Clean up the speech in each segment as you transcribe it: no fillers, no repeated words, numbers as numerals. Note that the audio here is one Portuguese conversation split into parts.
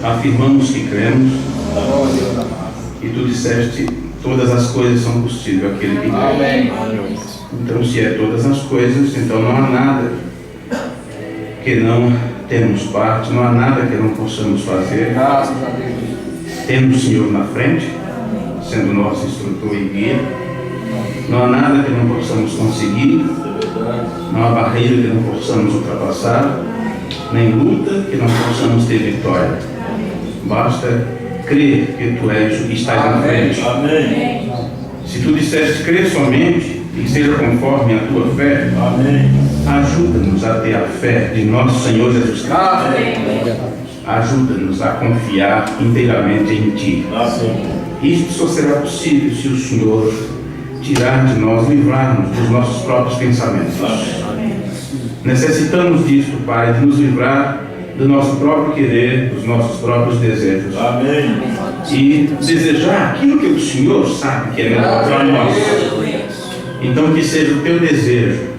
afirmamos que cremos, e tu disseste, todas as coisas são possíveis àquele que crê. Então, se é todas as coisas, então não há nada que não temos parte, não há nada que não possamos fazer. Temos o Senhor na frente, sendo nosso instrutor e guia. Não há nada que não possamos conseguir, não há barreira que não possamos ultrapassar, nem luta que não possamos ter vitória. Basta crer que tu és o que estás na frente. Amém. Se tu disseste crer somente e seja conforme a tua fé, ajuda-nos a ter a fé de nosso Senhor Jesus Cristo. Ajuda-nos a confiar inteiramente em ti. Isto só será possível se o Senhor tirar de nós, livrar-nos dos nossos próprios pensamentos. Necessitamos disso, Pai, de nos livrar do nosso próprio querer, dos nossos próprios desejos. Amém. E desejar aquilo que o Senhor sabe que é melhor para nós. Então que seja o teu desejo.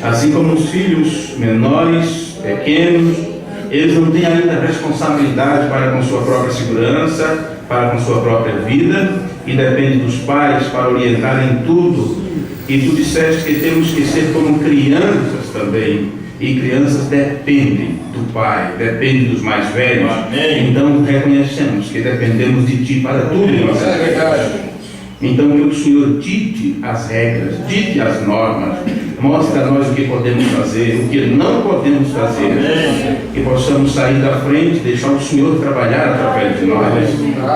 Assim como os filhos menores, pequenos, eles não têm ainda responsabilidade para com sua própria segurança, para com sua própria vida, e depende dos pais para orientar em tudo. E tu disseste que temos que ser como crianças também, e crianças dependem do pai, dependem dos mais velhos. Amém. Então reconhecemos que dependemos de ti para tudo em nossa vida. Então que o Senhor dite as regras, dite as normas, mostre a nós o que podemos fazer, o que não podemos fazer. Amém. Que possamos sair da frente, deixar o Senhor trabalhar através de nós.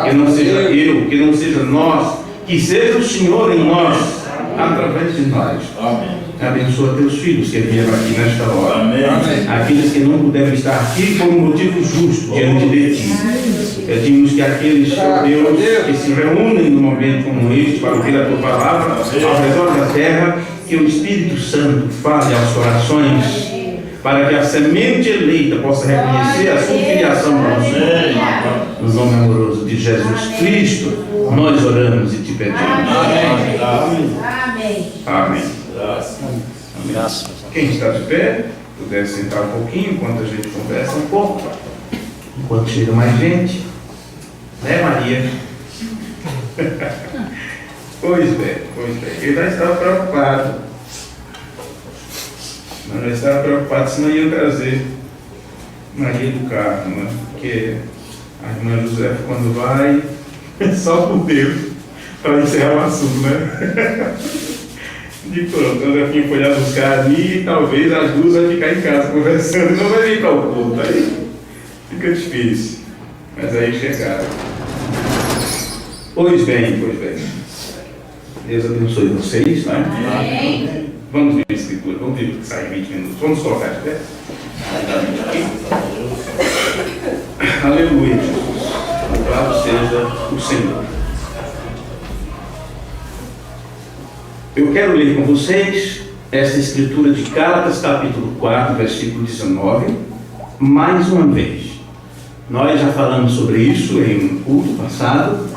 Que não seja eu, que não seja nós, que seja o Senhor em nós, através de nós. Amém. Abençoa teus filhos que vieram aqui nesta hora. Amém. Aqueles que não puderam estar aqui por um motivo justo diante de ti. Pedimos que aqueles, ó Deus, que se reúnem num momento como este para ouvir a tua palavra ao redor da terra, que o Espírito Santo fale aos corações, para que a semente eleita possa reconhecer a sua filiação ao Senhor. No nome amoroso de Jesus Cristo, nós oramos e te pedimos. Amém. Amém. Graças. Quem está de pé, puder sentar um pouquinho enquanto a gente conversa um pouco, enquanto chega mais gente. Né, Maria? Pois bem. Eu já estava preocupado. Mas eu estava preocupado se não ia trazer Maria do carro, né? Porque a irmã José, quando vai, só por Deus, para encerrar o assunto, né? E pronto, o Zefinho foi lá buscar ali e talvez as duas vão ficar em casa conversando, não vai vir para o culto, aí fica difícil. Mas aí chegaram. Pois bem. Deus abençoe vocês, né? Amém. Vamos ver a escritura, vamos ver o que sai em 20 minutos. Vamos colocar de pé? Aleluia, Jesus. Louvado seja o Senhor. Eu quero ler com vocês esta escritura de Gálatas, capítulo 4, versículo 19, mais uma vez. Nós já falamos sobre isso em um culto passado,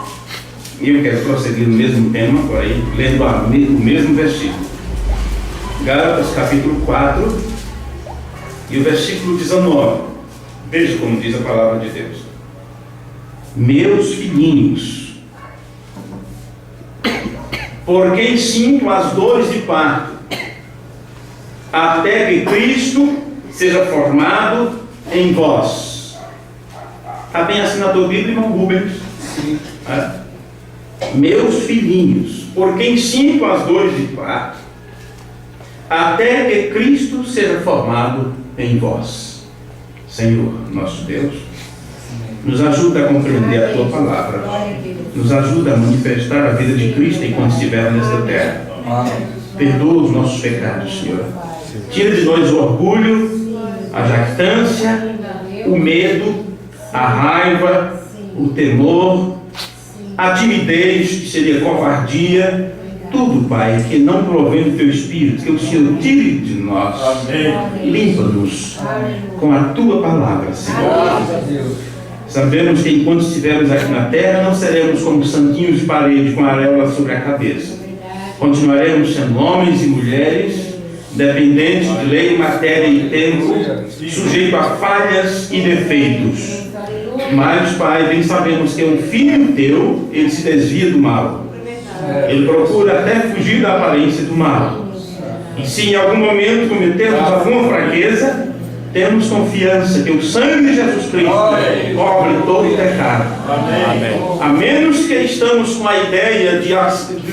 e eu quero prosseguir no mesmo tema, porém, lendo o mesmo versículo. Gálatas, capítulo 4, e o versículo 19. Veja como diz a palavra de Deus. Meus filhinhos, por quem sinto as dores de parto, até que Cristo seja formado em vós. Está bem assim na tua Bíblia, irmão Rubens? Sim. Meus filhinhos, por quem sinto as dores de parto, até que Cristo seja formado em vós. Senhor, nosso Deus, nos ajuda a compreender a tua palavra. Nos ajuda a manifestar a vida de Cristo enquanto estivermos nesta terra. Perdoa os nossos pecados, Senhor. Tira de nós o orgulho, a jactância, o medo, a raiva, o temor, a timidez, que seria covardia. Tudo, Pai, que não provém do teu Espírito, que o Senhor tire de nós. Limpa-nos com a tua palavra, Senhor. Sabemos que enquanto estivermos aqui na terra, não seremos como santinhos de parede com areola sobre a cabeça. Continuaremos sendo homens e mulheres, dependentes de lei, matéria e tempo, sujeitos a falhas e defeitos. Mas, Pai, bem sabemos que um filho teu, ele se desvia do mal. Ele procura até fugir da aparência do mal. E se em algum momento cometemos alguma fraqueza, temos confiança que o sangue de Jesus Cristo cobre todo o pecado. A menos que estamos com a ideia de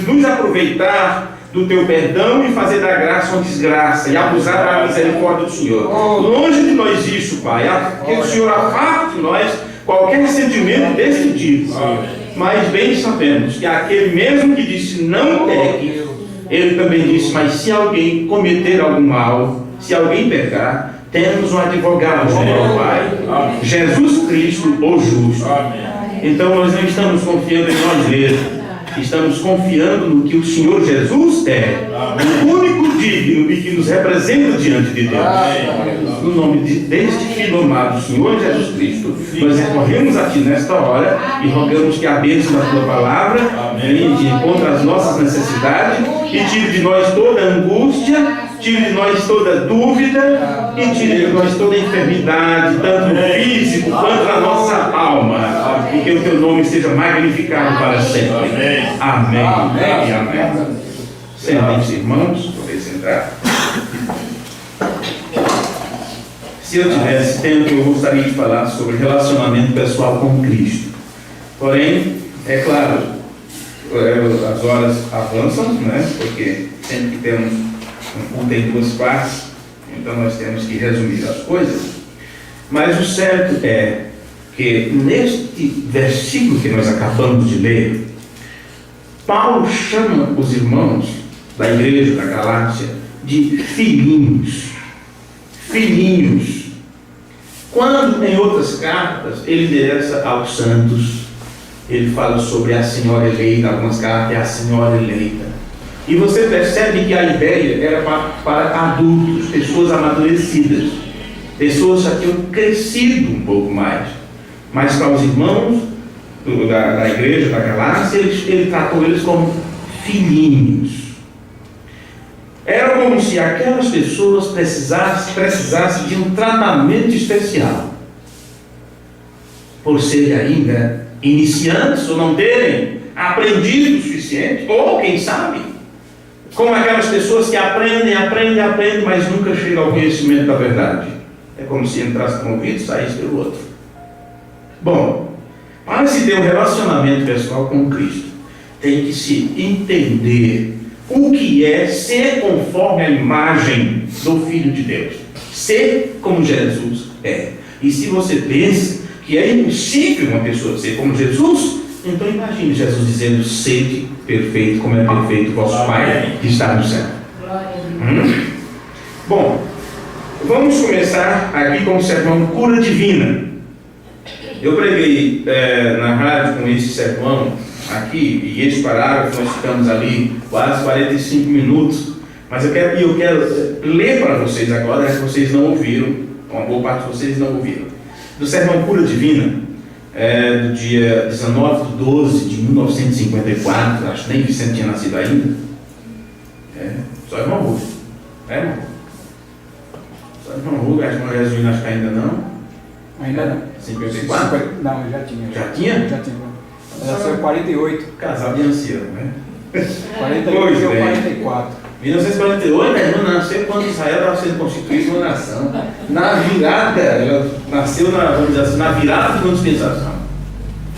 nos aproveitar do teu perdão e fazer da graça uma desgraça e abusar da misericórdia do Senhor. Longe de nós isso, Pai. Que o Senhor afaste de nós qualquer sentimento desse tipo. Mas bem sabemos que aquele mesmo que disse não peque, ele também disse, mas se alguém cometer algum mal, se alguém pecar, temos um advogado junto ao Pai, Jesus Cristo, o justo. Então nós não estamos confiando em nós mesmos, estamos confiando no que o Senhor Jesus é, o único digno e que nos representa diante de Deus. No nome deste Filho amado, Senhor Jesus Cristo, nós recorremos a Ti nesta hora e rogamos que a bênção da Tua palavra venha de encontro às nossas necessidades e tire de nós toda angústia, tire de nós toda dúvida e tire de nós toda enfermidade, tanto no físico quanto na nossa alma. E que o Teu nome seja magnificado para sempre. Amém. E amém. Sentem-se, irmãos, poder sentar. Se eu tivesse tempo, eu gostaria de falar sobre relacionamento pessoal com Cristo. Porém, é claro, as horas avançam, né? Porque sempre que temos um culto em duas partes, então nós temos que resumir as coisas. Mas o certo é que neste versículo que nós acabamos de ler, Paulo chama os irmãos da igreja da Galácia de filhinhos. Filhinhos. Quando em outras cartas ele endereça aos santos, ele fala sobre a senhora eleita, algumas cartas é a senhora eleita. E você percebe que a ideia era para adultos, pessoas amadurecidas, pessoas já tinham crescido um pouco mais. Mas para os irmãos da igreja da Galácia, ele tratou eles como filhinhos. Era como se aquelas pessoas precisassem de um tratamento especial, por serem ainda iniciantes ou não terem aprendido o suficiente, ou quem sabe, como aquelas pessoas que aprendem, mas nunca chegam ao conhecimento da verdade. É como se entrasse por um ouvido e saísse pelo outro. Bom, para se ter um relacionamento pessoal com Cristo, tem que se entender o que é ser conforme a imagem do Filho de Deus. Ser como Jesus é. E se você pensa que é impossível uma pessoa ser como Jesus, então imagine Jesus dizendo, sede perfeito como é perfeito vosso Pai que está no céu. Bom, vamos começar aqui com o sermão Cura Divina. Eu preguei na rádio com esse sermão aqui, e esse parágrafo nós ficamos ali quase 45 minutos, mas eu quero ler para vocês agora, que vocês não ouviram, uma boa parte de vocês não ouviram, do sermão Cura Divina, do dia 19/12 de 1954, acho que nem Vicente tinha nascido ainda, só irmão Hugo, irmão? Só irmão Hugo, acho que não resumindo, acho que ainda não. Ainda não. 54? Não, já tinha. Já tinha? Já tinha. Ela foi 48. Casado de ancião, né? 48 ou 44. 1948, a irmã nasceu quando Israel estava sendo constituída uma nação. Na virada, ela nasceu na virada de uma dispensação.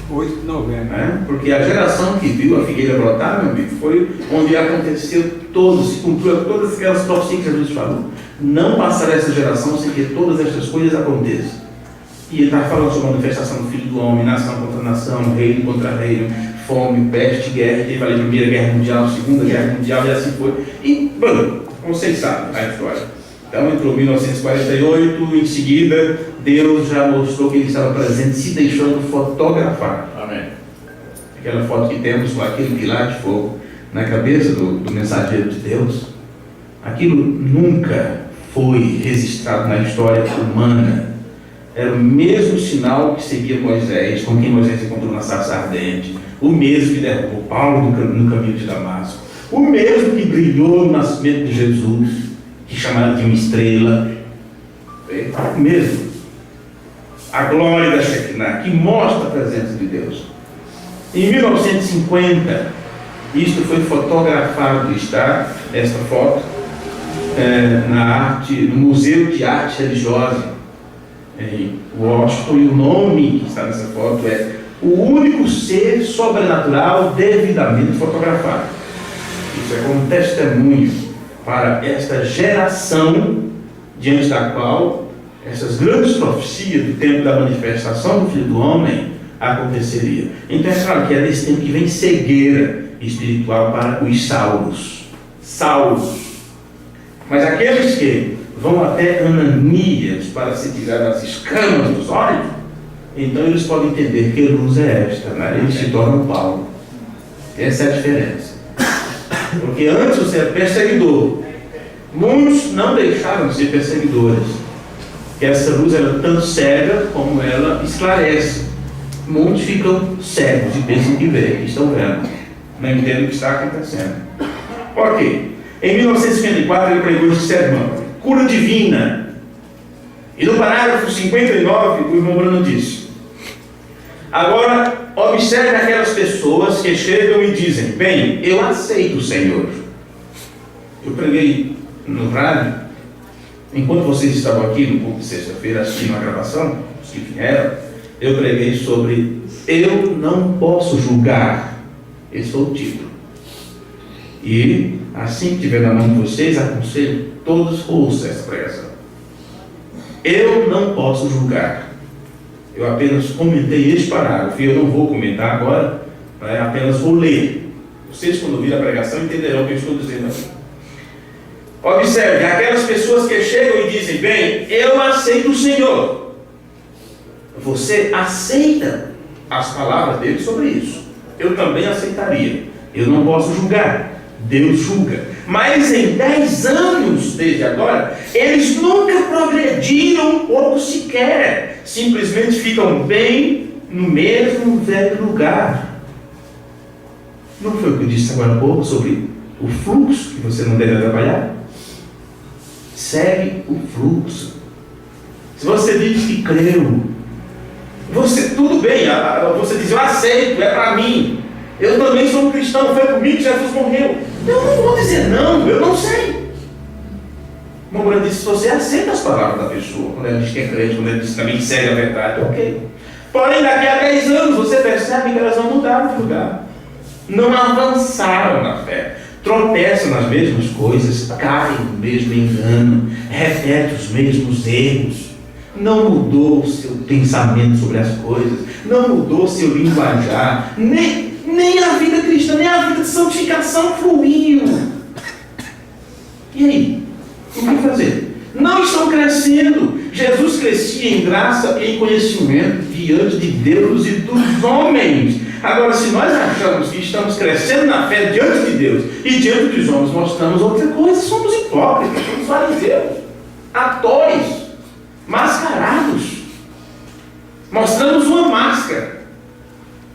8 de novembro. Porque a geração que viu a figueira brotar, meu amigo, foi onde aconteceu se cumpriu todas aquelas profecias que Jesus falou. Não passará essa geração sem que todas estas coisas aconteçam. E ele está falando sobre a manifestação do Filho do Homem, nação contra nação, reino contra reino, fome, peste, guerra. Teve ali a Primeira Guerra Mundial, Segunda Guerra Mundial, e assim foi. E, bom, vocês sabem a história. Então entrou 1948, em seguida, Deus já mostrou que ele estava presente, se deixando fotografar. Amém. Aquela foto que temos com aquele pilar de fogo na cabeça do mensageiro de Deus, aquilo nunca foi registrado na história humana. Era o mesmo sinal que seguia Moisés, com quem Moisés encontrou na sarça ardente, o mesmo que derrubou Paulo no caminho de Damasco, o mesmo que brilhou no nascimento de Jesus, que chamaram de uma estrela, o mesmo. a glória da Shekinah, que mostra a presença de Deus. Em 1950, isto foi fotografado, está esta foto no Museu de Arte Religiosa em Washington, e o nome que está nessa foto é O Único Ser Sobrenatural Devidamente Fotografado. Isso é como testemunho para esta geração diante da qual essas grandes profecias do tempo da manifestação do Filho do Homem aconteceria. Então é claro que é desse tempo que vem cegueira espiritual para os salvos. Mas aqueles que vão até Ananias para se tirar as escamas dos olhos, então eles podem entender que luz é esta, né? Eles se tornam Paulo. Essa é a diferença. Porque antes você era perseguidor. Muitos não deixaram de ser perseguidores. Essa luz era tanto cega como ela esclarece. Muitos ficam cegos e pensam que vê, estão vendo. Não entendem o que está acontecendo. Ok. Em 1954 ele pregou esse sermão, cura divina. E no parágrafo 59 o irmão Bruno disse: agora observe aquelas pessoas que chegam e dizem: bem, eu aceito o Senhor. Eu preguei no rádio, enquanto vocês estavam aqui no culto de sexta-feira assistindo a gravação, os que vieram, eu preguei sobre eu não posso julgar. Esse foi o título. E assim que estiver na mão de vocês, aconselho todos ouçam essa pregação. Eu não posso julgar. Eu apenas comentei este parágrafo e eu não vou comentar agora, apenas vou ler. Vocês, quando ouvirem a pregação, entenderão o que eu estou dizendo aqui. Observe, aquelas pessoas que chegam e dizem: bem, eu aceito o Senhor. Você aceita as palavras dele sobre isso. Eu também aceitaria. Eu não posso julgar. Deus julga. Mas em 10 anos desde agora, eles nunca progrediram um pouco sequer. Simplesmente ficam bem no mesmo velho lugar. Não foi o que eu disse agora há pouco sobre o fluxo que você não deve atrapalhar? Segue o fluxo. Se você diz que creu, tudo bem, você diz: eu aceito, é para mim. Eu também sou um cristão, foi comigo que Jesus morreu. Eu não vou dizer não, eu não sei. O irmão disse: se você aceita as palavras da pessoa, quando ela diz que é crente, quando ela diz também que segue a verdade, ok. Porém, daqui a 10 anos, você percebe que elas não mudaram de lugar. Não avançaram na fé. Tropeçam nas mesmas coisas, caem no mesmo engano, repetem os mesmos erros. Não mudou o seu pensamento sobre as coisas, não mudou o seu linguajar, nem a vida cristã, nem a vida de santificação fluiu. E aí? O que fazer? Não estão crescendo. Jesus crescia em graça e em conhecimento diante de Deus e dos homens. Agora, se nós achamos que estamos crescendo na fé diante de Deus e diante dos homens, mostramos outra coisa, somos hipócritas, somos fariseus, atores, mascarados. Mostramos uma máscara.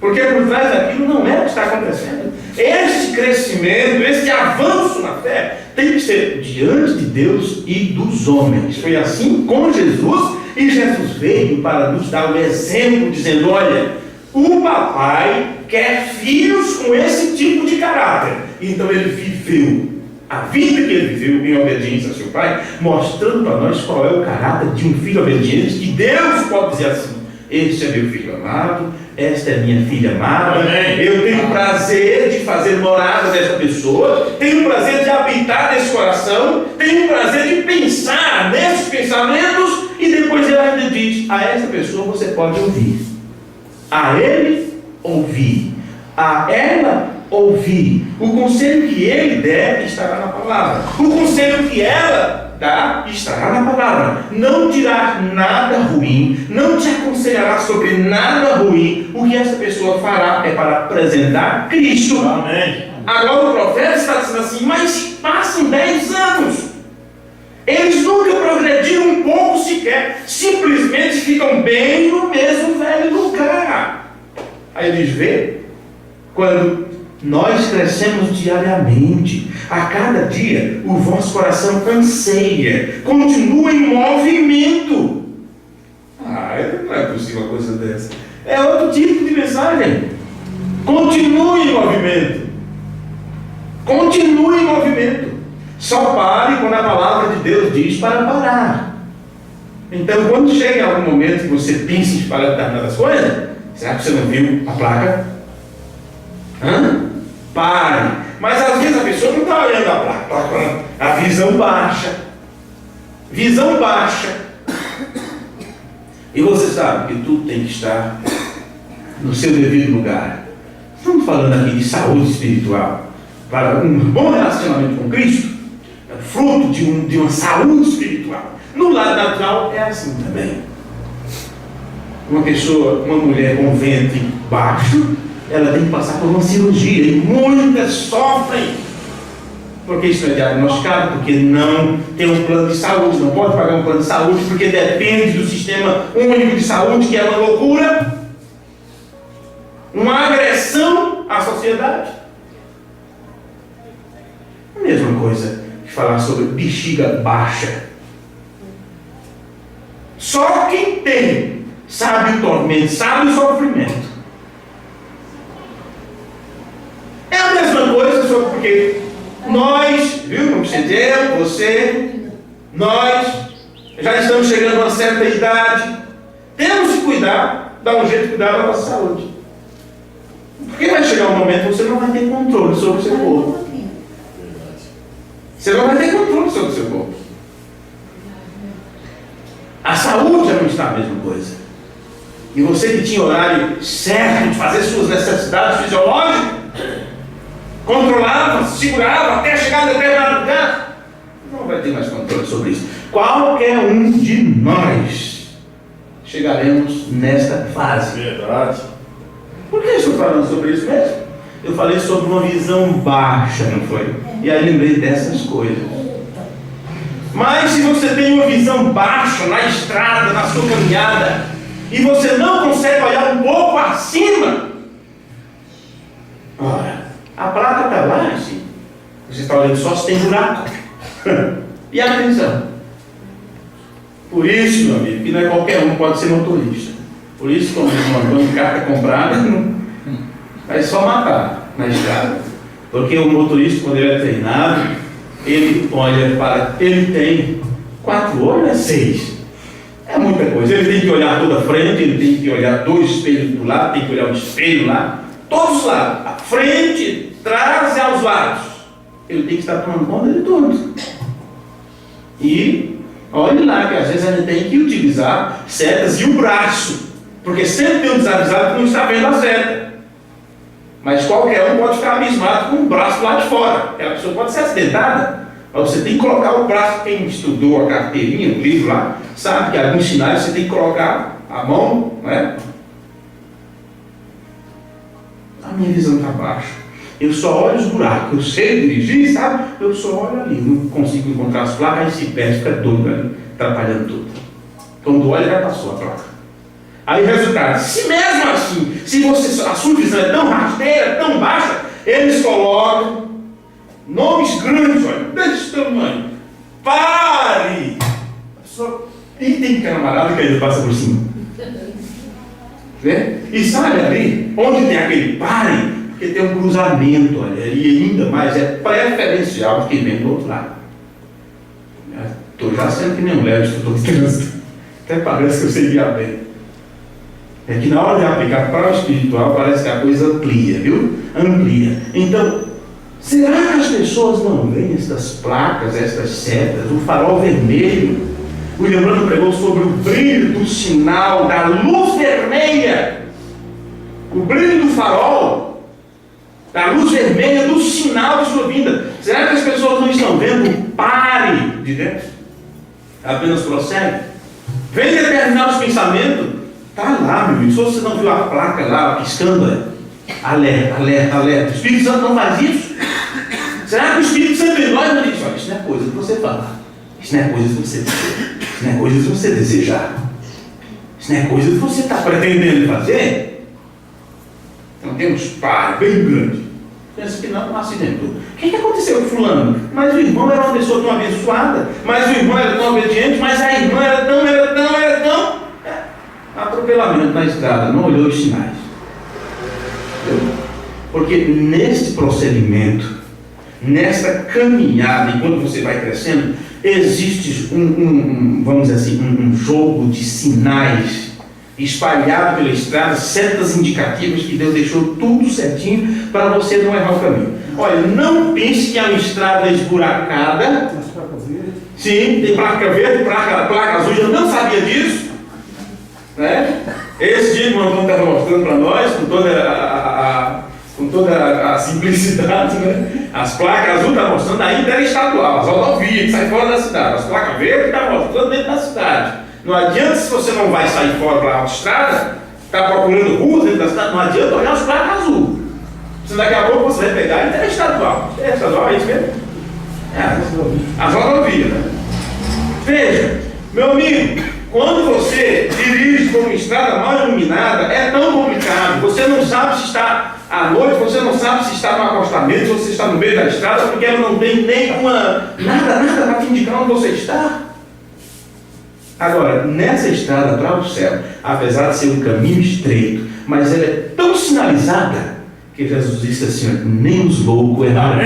Porque por trás daquilo não é o que está acontecendo. Este crescimento, este avanço na fé, tem que ser diante de Deus e dos homens. Foi assim com Jesus, e Jesus veio para nos dar o exemplo, dizendo: olha, o papai quer filhos com esse tipo de caráter. Então ele viveu a vida que ele viveu em obediência ao seu pai, mostrando para nós qual é o caráter de um filho obediente, que Deus pode dizer assim: este é meu filho amado, esta é minha filha amada. Amém. Eu tenho prazer de fazer morada dessa pessoa, tenho prazer de habitar nesse coração, tenho prazer de pensar nesses pensamentos. E depois ele ainda diz: a essa pessoa você pode ouvir, a ele ouvir, a ela ouvir. O conselho que ele der estará na palavra, o conselho que ela dá estará na palavra. Não dirá nada ruim, não te aconselhará sobre nada ruim. O que essa pessoa fará é para apresentar Cristo. Amém. Agora o profeta está dizendo assim: mas se passam 10 anos, eles nunca progrediram um pouco sequer, simplesmente ficam bem no mesmo velho lugar. Aí eles vê, quando nós crescemos diariamente, a cada dia o vosso coração anseia, continua em movimento. Não é possível uma coisa dessa. É outro tipo de mensagem. Continue em movimento. Continue em movimento. Só pare quando a palavra de Deus diz para parar. Então, quando chega algum momento que você pensa em parar determinadas coisas, será que você não viu a placa? Pare. Mas às vezes a pessoa não está olhando a placa. A visão baixa. Visão baixa. E você sabe que tudo tem que estar no seu devido lugar. Estamos falando aqui de saúde espiritual. Para um bom relacionamento com Cristo, é fruto de uma saúde espiritual. No lado natural é assim também. Uma mulher com ventre baixo, ela tem que passar por uma cirurgia, e muitas sofrem, porque isso não é diagnosticado, porque não tem um plano de saúde, não pode pagar um plano de saúde, porque depende do sistema único de saúde, que é uma loucura, uma agressão à sociedade. A mesma coisa que falar sobre bexiga baixa. Só quem tem sabe o tormento, sabe o sofrimento. É a mesma coisa, só porque nós, viu, como você deu, você, nós já estamos chegando a uma certa idade, temos que cuidar, dar um jeito de cuidar da nossa saúde. Porque vai chegar um momento que você não vai ter controle sobre o seu corpo. Você não vai ter controle sobre o seu corpo. A saúde já não está a mesma coisa. E você que tinha horário certo de fazer suas necessidades fisiológicas, controlava, segurava até chegar a determinado lugar, não vai ter mais controle sobre isso. Qualquer um de nós chegaremos nesta fase. Verdade. Por que eu estou falando sobre isso mesmo? Eu falei sobre uma visão baixa, não foi? E aí lembrei dessas coisas. Mas se você tem uma visão baixa na estrada, na sua caminhada, e você não consegue olhar um pouco acima, ora, a placa está lá, assim. Você está olhando só se tem buraco. E atenção. Por isso, meu amigo, que não é qualquer um que pode ser motorista. Por isso, quando você mandou uma carta comprada, vai só matar na estrada. Porque o motorista, quando ele é treinado, ele olha para. Ele tem 4 olhos, 6. É muita coisa. Ele tem que olhar toda a frente, ele tem que olhar 2 espelhos do lado, tem que olhar um espelho lá, todos os lados, a frente, trás e aos lados. Ele tem que estar tomando conta de tudo. E olhe lá, que às vezes a gente tem que utilizar setas e o braço, porque sempre tem um desavisado que não está vendo a seta. Mas qualquer um pode ficar abismado com o braço lá de fora. Aquela pessoa pode ser acidentada. Mas você tem que colocar o braço. Quem estudou a carteirinha, o livro lá, sabe que alguns sinais você tem que colocar a mão, não é? A minha visão está baixa. Eu só olho os buracos. Eu sei dirigir, sabe? Eu só olho ali. Não consigo encontrar as placas, aí se perde, fica doido ali, atrapalhando tudo. Quando olha, já passou a placa. Aí, resultado, se mesmo assim, se a sua visão é tão rasteira, tão baixa, eles colocam nomes grandes, olha, desse tamanho. Pare! E tem camarada que ainda passa por cima. Né? E sabe ali, onde tem aquele pare, porque tem um cruzamento, olha, e ainda mais é preferencial do que vem do outro lado. Estou já sendo que nem um leve instrutor de trânsito. Até parece que eu sei guiar bem. É que na hora de aplicar para o espiritual, parece que a coisa amplia, viu? Amplia. Então, será que as pessoas não veem estas placas, estas setas, o farol vermelho? O William Branham pregou sobre o brilho do sinal, da luz vermelha. O brilho do farol, da luz vermelha, do sinal de sua vinda. Será que as pessoas não estão vendo? Pare de dentro. Apenas prossegue. Vem determinados pensamentos. Está lá, meu amigo. Se você não viu a placa lá piscando, alerta, alerta, alerta. O Espírito Santo não faz isso? Será que o Espírito Santo em nós não diz: olha, isso não é coisa de você falar, isso não é coisa de você dizer, isso não é coisa de você desejar, isso não é coisa de você estar pretendendo fazer? Então temos pare bem grande. Pensa que não acidentou. O que aconteceu com fulano? Mas o irmão era uma pessoa tão abençoada, mas o irmão era tão obediente, mas a irmã era tão. A atropelamento na estrada, não olhou os sinais. Entendeu? Porque nesse procedimento, nessa caminhada, enquanto você vai crescendo, existe vamos dizer assim, um jogo de sinais espalhado pela estrada, certas indicativas que Deus deixou tudo certinho para você não errar o caminho. Olha, não pense que é uma estrada esburacada. Sim, tem placa verde, placa azul, eu não sabia disso. Né? Esse dia que o Antônio estava mostrando para nós, com toda a simplicidade, né? As placas azul estão mostrando a interestadual, as rodovias que saem fora da cidade. As placas verdes estão mostrando dentro da cidade. Não adianta, se você não vai sair fora para a autoestrada, está procurando ruas dentro da cidade, não adianta olhar as placas azul. Senão daqui a pouco você vai pegar a interestadual. Interestadual é isso mesmo? As rodovias, né? Veja, meu amigo, quando você dirige por uma estrada mal iluminada, é tão complicado. Você não sabe se está à noite, você não sabe se está no acostamento, se você está no meio da estrada, porque ela não tem nenhuma nada para te indicar onde você está. Agora, nessa estrada para o céu, apesar de ser um caminho estreito, mas ela é tão sinalizada que Jesus disse assim: nem os loucos erraram.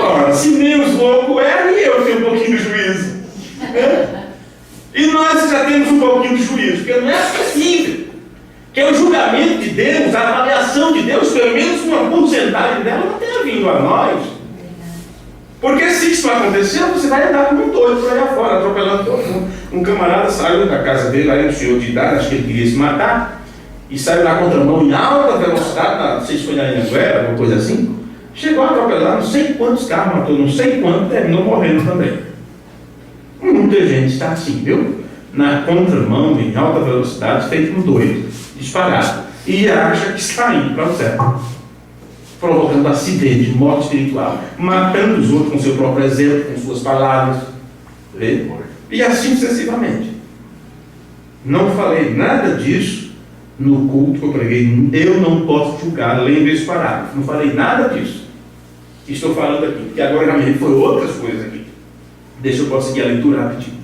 Ora, se nem os loucos erram, eu tenho um pouquinho de juízo. E nós já temos um pouquinho de juízo, porque não é possível que o julgamento de Deus, a avaliação de Deus, pelo menos uma porcentagem dela não tenha vindo a nós. Porque se isso acontecer, você vai andar como um doido por aí afora, atropelando todo mundo. Um camarada saiu da casa dele, aí um senhor de idade, acho que ele queria se matar, e saiu na contramão em alta velocidade, não sei se foi na Anhanguera, alguma coisa assim, chegou a atropelar não sei quantos carros, matou não sei quantos, terminou morrendo também. Muita gente está assim, viu? Na contramão, em alta velocidade, feito um doido, disparado, e acha que está indo para o céu, provocando acidente, morte espiritual, matando os outros com seu próprio exemplo, com suas palavras, vê? E assim sucessivamente. Não falei nada disso no culto que eu preguei. Eu não posso julgar, lembre esse parágrafo. Não falei nada disso. Estou falando aqui, porque agora realmente foi outras coisas aqui. Deixa eu prosseguir a leitura rapidinho.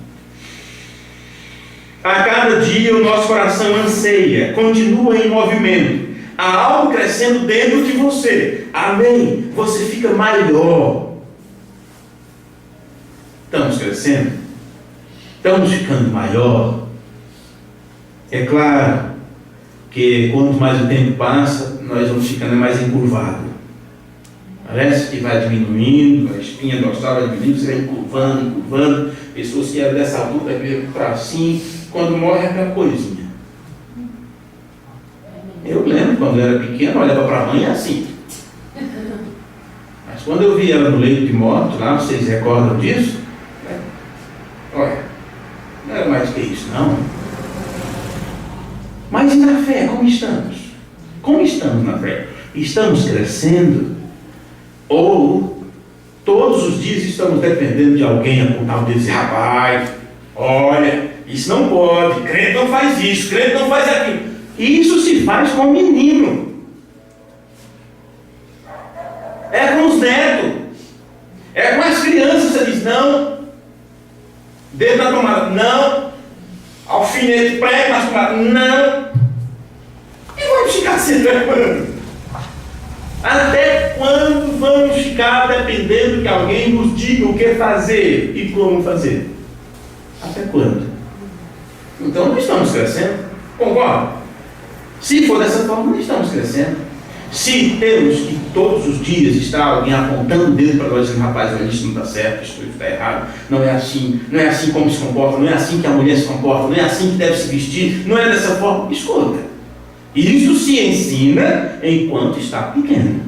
A cada dia o nosso coração anseia, continua em movimento. Há algo crescendo dentro de você. Amém. Você fica maior. Estamos crescendo. Estamos ficando maior. É claro que quanto mais o tempo passa, nós vamos ficando mais encurvados. Parece que vai diminuindo, a espinha dorsal vai diminuindo, você vai encurvando. Pessoas que eram dessa altura veio para assim, quando morre é aquela coisinha. Eu lembro quando eu era pequeno, olhava para a mãe assim. Mas quando eu vi ela no leito de morte, lá, vocês recordam disso? Olha, não era mais que isso, não. Mas e na fé, como estamos? Como estamos na fé? Estamos crescendo? Ou todos os dias estamos dependendo de alguém apontar o dedo e dizer: rapaz, olha, isso não pode, crente não faz isso, crente não faz aquilo. Isso se faz com o menino. É com os netos. É com as crianças. Você diz: não. Dedo na tomada. Não. Alfinete, prego na tomada. Não. E vamos ficar assim até quando? Até quando vamos ficar dependendo que alguém nos diga o que fazer e como fazer? Até quando? Então não estamos crescendo. Concorda? Se for dessa forma, não estamos crescendo. Se temos que todos os dias estar alguém apontando o dedo para nós dizendo: rapaz, olha, isso não está certo, isso está errado, não é assim como se comporta, não é assim que a mulher se comporta, não é assim que deve se vestir, não é dessa forma. Escuta, isso se ensina enquanto está pequeno.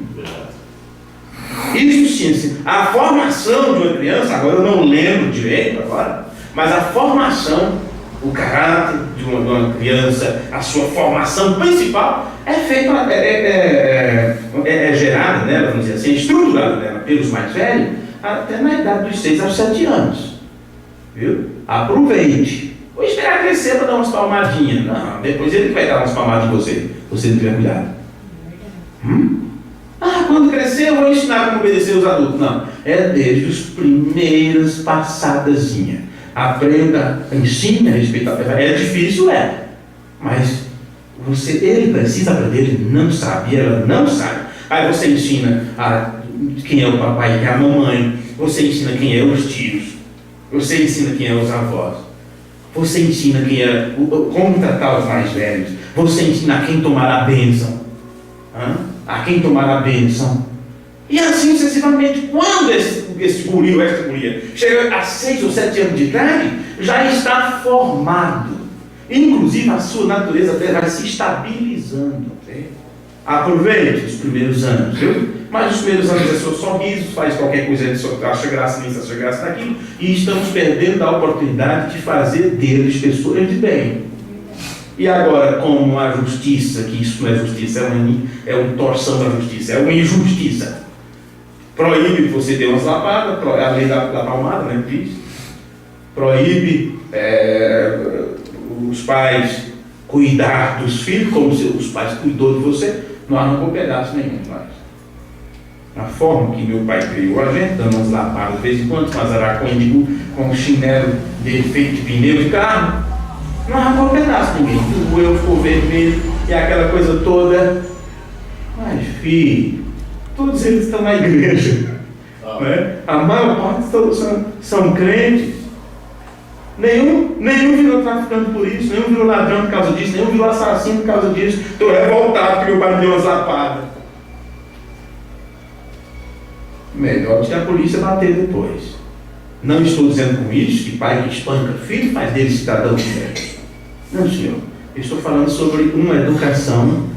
Isso se ensina. A formação de uma criança, agora eu não lembro direito agora, mas a formação, o caráter de uma criança, a sua formação principal é feita, é gerada nela, vamos dizer assim, estruturada nela pelos mais velhos, até na idade dos 6 aos 7 anos. Viu? Aproveite. Vou esperar crescer para dar umas palmadinhas. Não, depois ele vai dar umas palmadas em você. Você não tiver cuidado. Quando crescer eu vou ensinar como obedecer os adultos. Não, é desde as primeiras passadazinhas. Aprenda, ensine a respeitar. É difícil, Mas ele precisa aprender, ele não sabe, ela não sabe. Aí você ensina quem é o papai, quem é a mamãe, você ensina quem é os tios, você ensina quem é os avós, você ensina como tratar os mais velhos, você ensina a quem tomar a bênção, a quem tomar a bênção. E assim sucessivamente. Quando esse guri ou essa guria chega a 6 ou 7 anos de idade, já está formado. Inclusive a sua natureza vai se estabilizando. Okay? Aproveite os primeiros anos, viu? Mas os primeiros anos é seu sorriso, faz qualquer coisa, acha graça nisso, acha graça naquilo, e estamos perdendo a oportunidade de fazer deles pessoas de bem. E agora, como a justiça, que isso não é justiça, é uma torção da justiça, é uma injustiça, proíbe que você dê umas lapadas, a lei da palmada, né, diz, proíbe os pais cuidar dos filhos, como se os pais cuidou de você, não arrancou pedaço nenhum mais. A forma que meu pai criou a gente, dando umas lapadas de vez em quando, com azaraconho, com um chinelo de feito de pneu de carro, não arrancou pedaço ninguém. O eu ficou vermelho e aquela coisa toda. Mas filho, todos eles estão na igreja. Né? A maior parte são crentes. Nenhum virou traficante por isso, nenhum virou ladrão por causa disso, nenhum virou assassino por causa disso. Estou revoltado porque meu pai me deu umas lapadas. Melhor que a polícia bater depois. Não estou dizendo com isso que pai que espanca filho faz dele cidadão de bem. Não, senhor. Eu estou falando sobre uma educação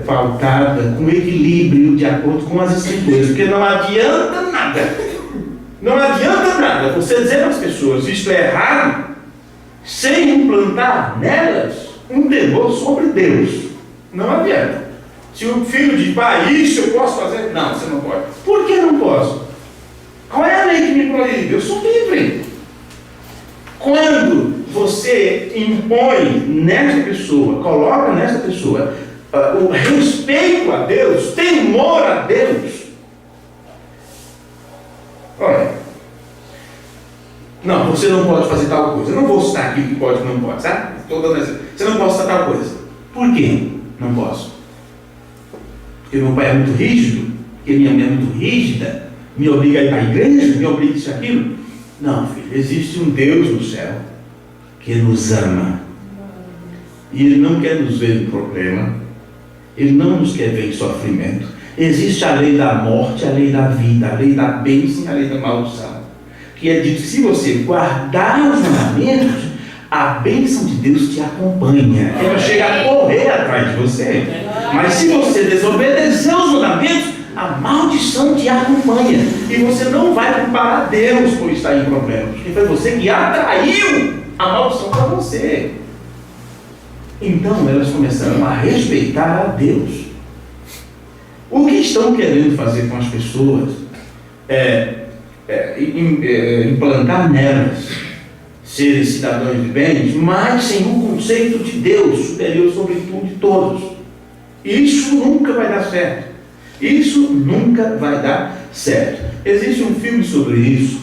pautada com equilíbrio de acordo com as escrituras, porque não adianta nada. Não adianta nada você dizer para as pessoas isto é errado, sem implantar nelas um temor sobre Deus. Não adianta. Se o filho diz, pai, isso eu posso fazer? Não, você não pode. Por que não posso? Qual é a lei que me proíbe? Eu sou livre. Quando você impõe nesta pessoa, coloca nesta pessoa o respeito a Deus, temor a Deus, olha, não, você não pode fazer tal coisa. Eu não vou citar aqui o que pode e não pode, sabe? Você não pode citar tal coisa. Por quê? Não posso. Porque meu pai é muito rígido, porque minha mãe é muito rígida, me obriga a ir para a igreja, me obriga a isso e aquilo. Não, filho, existe um Deus no céu que nos ama. E Ele não quer nos ver em problema. Ele não nos quer ver em sofrimento. Existe a lei da morte, a lei da vida, a lei da bênção e a lei da maldição. Que é dito, se você guardar os mandamentos, a bênção de Deus te acompanha. Ela chega a correr atrás de você. Mas se você desobedecer os mandamentos, a maldição te acompanha. E você não vai culpar a Deus por estar em problemas. Porque foi você que atraiu a maldição para você. Então elas começaram a respeitar a Deus. O que estão querendo fazer com as pessoas implantar nelas serem cidadãos de bens, mas sem o conceito de Deus superior sobre tudo e todos. Isso nunca vai dar certo. Isso nunca vai dar certo. Existe um filme sobre isso,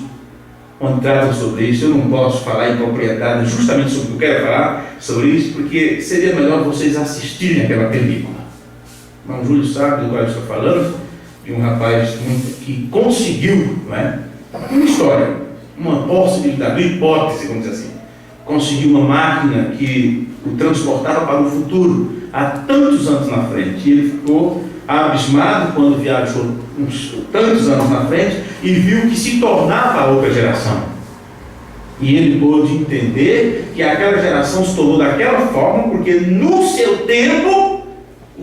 onde trata sobre isso. Eu não posso falar em propriedade justamente sobre o que eu quero falar sobre isso, porque seria melhor vocês assistirem aquela película. O irmão Júlio sabe do qual eu estou falando, de um rapaz que conseguiu, não é? Uma história, uma possibilidade, uma hipótese, vamos dizer assim. Conseguiu uma máquina que o transportava para o futuro, há tantos anos na frente. E ele ficou abismado quando viajou uns tantos anos na frente e viu que se tornava a outra geração. E ele pôde entender que aquela geração se tornou daquela forma porque no seu tempo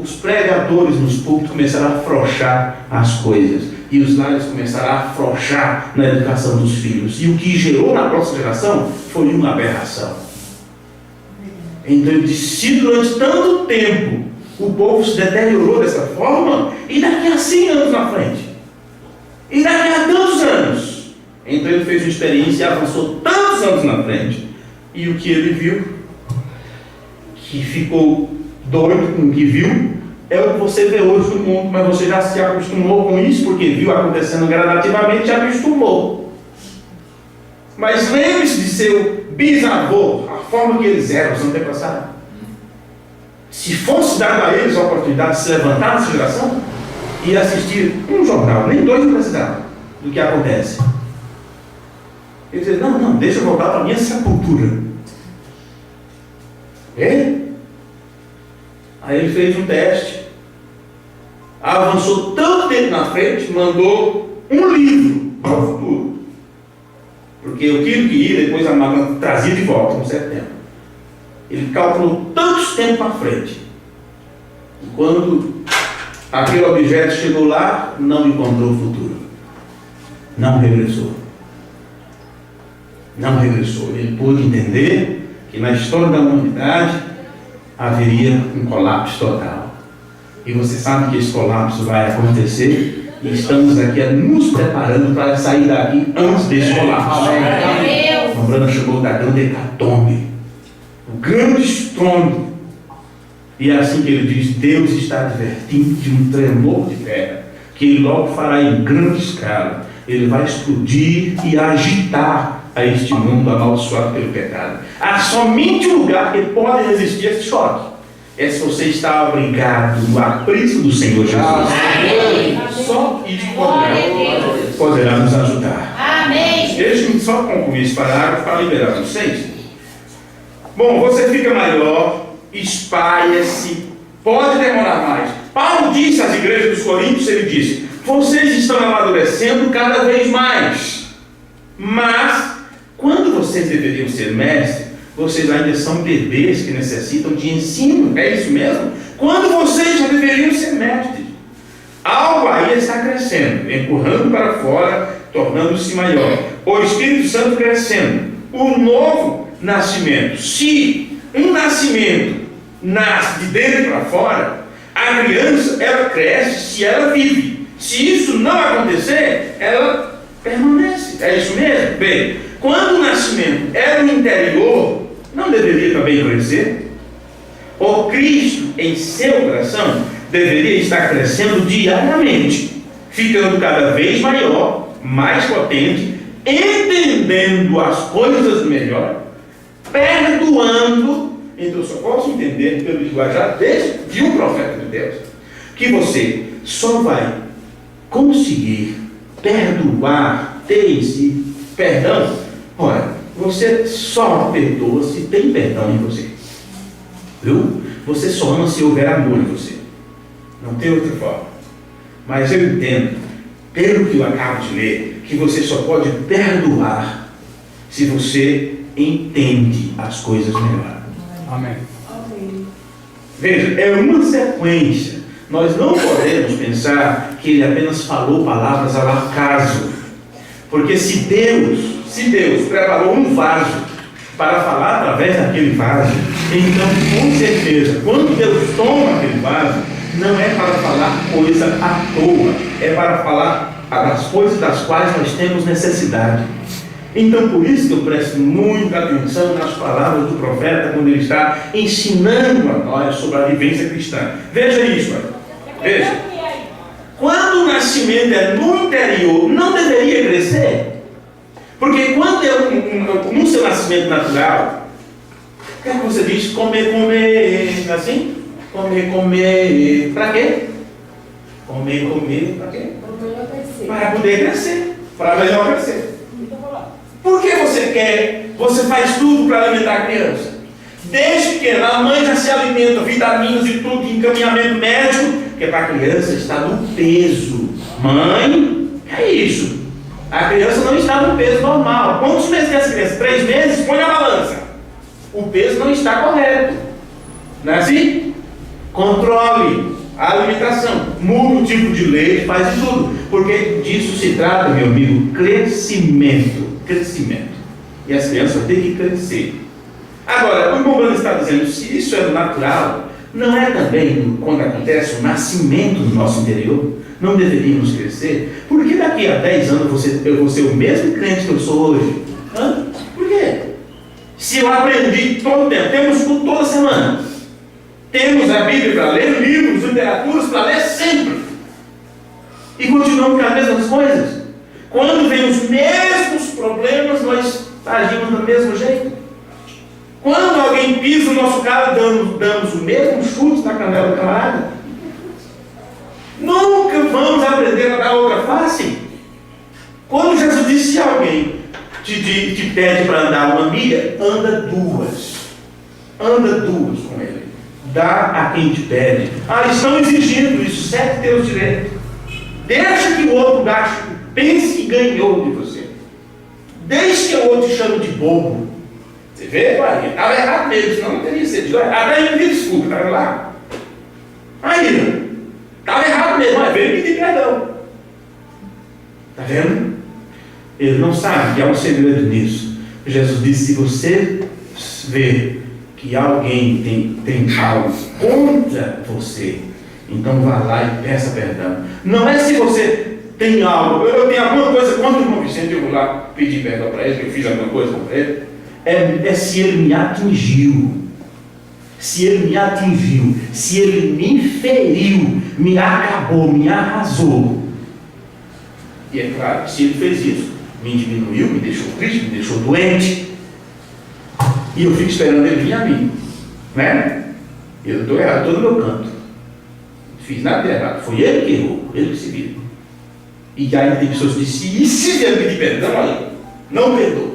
os pregadores nos púlpitos começaram a afrouxar as coisas e os lares começaram a afrouxar na educação dos filhos, e o que gerou na próxima geração foi uma aberração. Então ele disse, se durante tanto tempo o povo se deteriorou dessa forma, e daqui a 100 anos na frente, e daqui a tantos anos, então ele fez uma experiência e avançou tantos anos na frente, e o que ele viu, que ficou doido com o que viu, é o que você vê hoje no mundo, mas você já se acostumou com isso, porque viu acontecendo gradativamente e já acostumou. Mas lembre-se de seu bisavô, a forma que eles eram, os antepassados. se fosse dado a eles a oportunidade de se levantar dessa geração e assistir um jornal, nem dois não precisavam do que acontece. Ele diz: não, deixa eu voltar para a minha sepultura. Aí ele fez um teste, avançou tanto tempo na frente, mandou um livro para o futuro, porque o que ia depois a máquina trazia de volta um certo tempo. Ele calculou tantos tempos para frente, e quando aquele objeto chegou lá, não encontrou o futuro, não regressou. Ele pôde entender que na história da humanidade haveria um colapso total. E você sabe que esse colapso vai acontecer, e estamos aqui nos preparando para sair daqui antes desse colapso. A Brana chamou da grande hecatombe, o grande estrondo. E é assim que ele diz: Deus está advertindo de um tremor de terra, que ele logo fará em grande escala. Ele vai explodir e agitar a este mundo amaldiçoado pelo pecado. Há somente um lugar que pode resistir a esse choque: é se você está obrigado no apreço do Senhor Jesus. Amém. Só isso poderá nos ajudar. Amém. Deixe-me só concluir esse parágrafo para liberar vocês. Bom, você fica maior, espalha-se, pode demorar mais. Paulo disse às igrejas dos Coríntios: ele disse: vocês estão amadurecendo cada vez mais, mas quando vocês deveriam ser mestres, vocês ainda são bebês que necessitam de ensino. É isso mesmo? Quando vocês já deveriam ser mestres. Algo aí está crescendo, empurrando para fora, tornando-se maior. O Espírito Santo crescendo. O novo nascimento. Se um nascimento nasce de dentro para fora, a criança, ela cresce se ela vive. Se isso não acontecer, ela permanece. É isso mesmo? Bem, quando o nascimento é no interior, não deveria também crescer? O Cristo em seu coração deveria estar crescendo diariamente, ficando cada vez maior, mais potente, entendendo as coisas melhor, perdoando. Então eu só posso entender pelo linguajar de um profeta de Deus que você só vai conseguir perdoar, ter em si perdão. Ora, você só perdoa se tem perdão em você, viu? Você só ama se houver amor em você, não tem outra forma. Mas eu entendo, pelo que eu acabo de ler, que você só pode perdoar se você entende as coisas melhor. Amém. Veja, é uma sequência. Nós não podemos pensar que ele apenas falou palavras ao acaso, porque se Deus preparou um vaso para falar através daquele vaso, então com certeza, quando Deus toma aquele vaso, não é para falar coisa à toa, é para falar das coisas das quais nós temos necessidade. Então por isso que eu presto muita atenção nas palavras do profeta quando ele está ensinando a nós sobre a vivência cristã. Veja isso, veja. Quando o nascimento é no interior, não deveria crescer? Porque quando é no seu nascimento natural, o que é que você diz? Comer, assim? Comer, para quê? Comer, para quê? Para poder crescer, para melhor crescer. Por que você faz tudo para alimentar a criança? Desde pequena, a mãe já se alimenta, vitaminas e tudo, encaminhamento médico, que é para a criança estar no peso. Mãe, é isso. A criança não está no peso normal. Quantos meses tem essa criança? 3 meses? Põe na balança. O peso não está correto. Não é assim? Controle a alimentação. Muda o tipo de leite, faz de tudo. Porque disso se trata, meu amigo, crescimento. E as crianças têm que crescer. Agora, o irmão Bruno está dizendo, se isso é natural, não é também quando acontece o nascimento do nosso interior? Não deveríamos crescer? Por que daqui a 10 anos eu vou ser o mesmo crente que eu sou hoje? Por quê? Se eu aprendi todo o tempo, temos tudo toda semana, temos a Bíblia para ler, livros, literaturas para ler sempre, e continuamos com as mesmas coisas. Quando vem os mesmos problemas, nós agimos do mesmo jeito. Quando alguém pisa no nosso carro, damos o mesmo chute na canela do camarada. Nunca vamos aprender a dar outra face. Quando Jesus disse: se alguém te pede para andar uma milha, anda duas. Anda duas com ele. Dá a quem te pede. Estão exigindo isso, cede teus direitos. Deixa que o outro gaste, pense que ganhou de você. Deixe que o outro te chame de bobo. Você vê? Estava errado mesmo, senão não teria sido. Até me desculpa, estava lá. Aí, estava errado mesmo, mas veio pedir perdão. Está vendo? Ele não sabe que há um segredo nisso. Jesus disse: se você vê que alguém tem algo contra você, então vá lá e peça perdão. Não é se você tem algo, eu tenho alguma coisa contra o irmão Vicente, eu vou lá pedir perdão para ele, que eu fiz alguma coisa contra ele. É se ele me atingiu. Se ele me atingiu, se ele me feriu, me acabou, me arrasou. E é claro que se ele fez isso, me diminuiu, me deixou triste, me deixou doente, e eu fico esperando ele vir a mim, né? Eu estou errado, estou no meu canto, não fiz nada de errado, foi ele que errou, ele que se vira. E aí tem pessoas que dizem: e se ele pedir perdão, aí não perdoa.